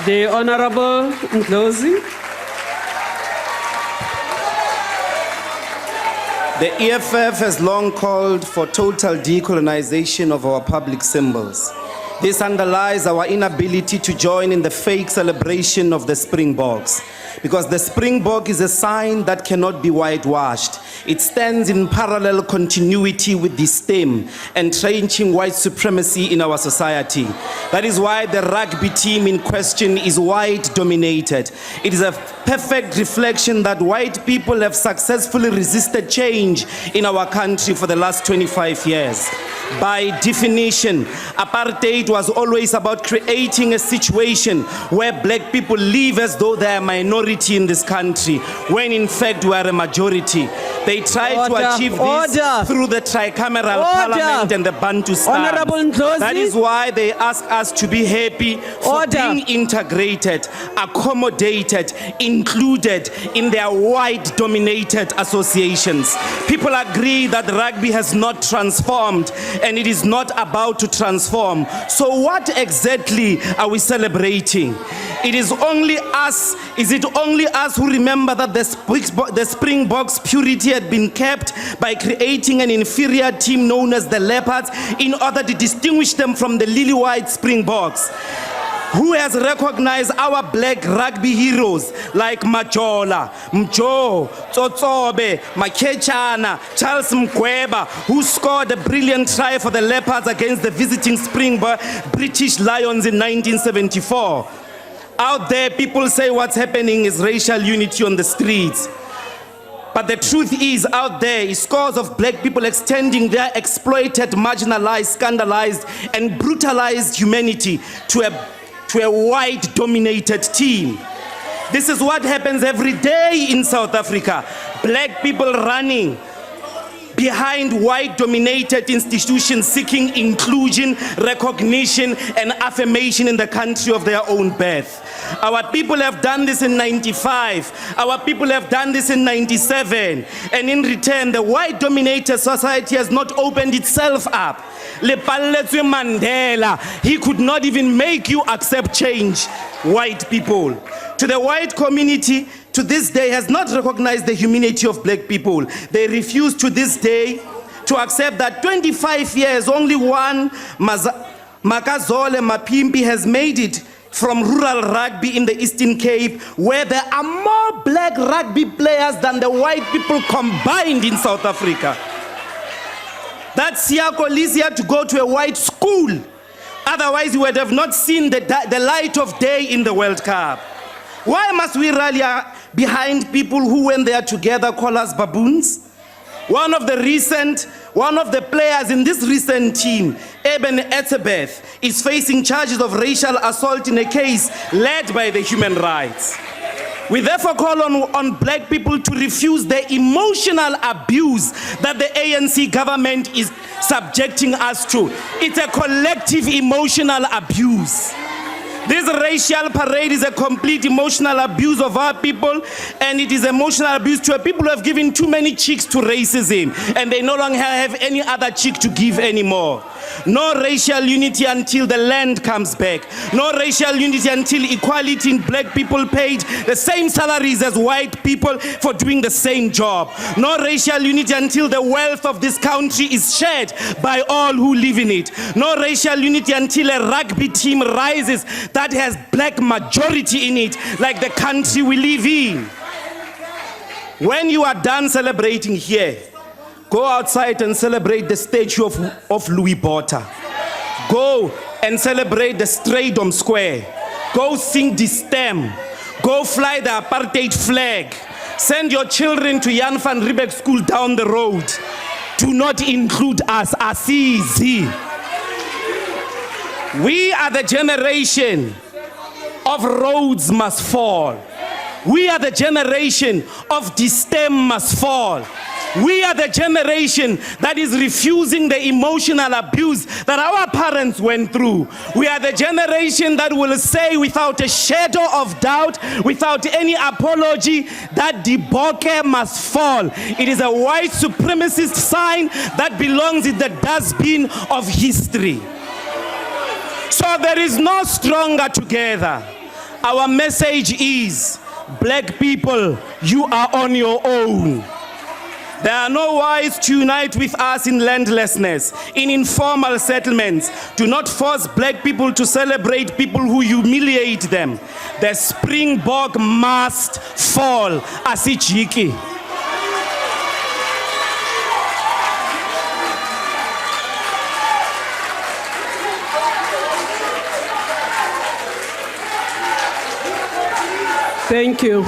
The Honorable Ndlozi. The EFF has long called for total decolonization of our public symbols. This underlies our inability to join in the fake celebration of the Springboks, because the Springbok is a sign that cannot be whitewashed. It stands in parallel continuity with the stem, entrenching white supremacy in our society. That is why the rugby team in question is white dominated. It is a perfect reflection that white people have successfully resisted change in our country for the last 25 years. By definition, apartheid was always about creating a situation where black people live as though they are a minority in this country, when in fact we are a majority. They tried to achieve this through the tricameral parliament and the Bantustan. That is why they ask us to be happy for being integrated, accommodated, included in their white-dominated associations. People agree that rugby has not transformed, and it is not about to transform. So what exactly are we celebrating? It is only us, is it only us who remember that the Springboks' purity had been kept by creating an inferior team known as the Leopards in order to distinguish them from the lily-white Springboks? Who has recognized our black rugby heroes like Majola, Mjo, Tsotsobe, Makechana, Charles Mkweba, who scored a brilliant try for the Leopards against the visiting Springbok British Lions in 1974? Out there, people say what's happening is racial unity on the streets. But the truth is, out there is scores of black people extending their exploited, marginalized, scandalized, and brutalized humanity to a white-dominated team. This is what happens every day in South Africa. Black people running behind white-dominated institutions seeking inclusion, recognition, and affirmation in the country of their own birth. Our people have done this in 95. Our people have done this in 97. And in return, the white-dominated society has not opened itself up. Lepaletswe Mandela, he could not even make you accept change, white people. To the white community, to this day, has not recognized the humanity of black people. They refuse to this day to accept that 25 years, only one Makazole Mapimpi has made it from rural rugby in the Eastern Cape, where there are more black rugby players than the white people combined in South Africa. That Siako Lizia to go to a white school. Otherwise, he would have not seen the light of day in the World Cup. Why must we rally behind people who, when they are together, call us baboons? One of the players in this recent team, Eben Etzebeth, is facing charges of racial assault in a case led by the human rights. We therefore call on black people to refuse the emotional abuse that the ANC government is subjecting us to. It's a collective emotional abuse. This racial parade is a complete emotional abuse of our people, and it is emotional abuse to a people who have given too many cheeks to racism, and they no longer have any other cheek to give anymore. No racial unity until the land comes back. No racial unity until equality in black people paid the same salaries as white people for doing the same job. No racial unity until the wealth of this country is shared by all who live in it. No racial unity until a rugby team rises that has black majority in it, like the country we live in. When you are done celebrating here, go outside and celebrate the statue of Louis Botha. Go and celebrate the Stradom Square. Go sing the stem. Go fly the apartheid flag. Send your children to Jan van Riebeck School down the road. Do not include us, Asizi. We are the generation of roads must fall. We are the generation of the stem must fall. We are the generation that is refusing the emotional abuse that our parents went through. We are the generation that will say without a shadow of doubt, without any apology, that the Boke must fall. It is a white supremacist sign that belongs in the dustbin of history. So there is no stronger together. Our message is, black people, you are on your own. There are no ways to unite with us in landlessness, in informal settlements. Do not force black people to celebrate people who humiliate them. The Springbok must fall. Asijiki. Thank you.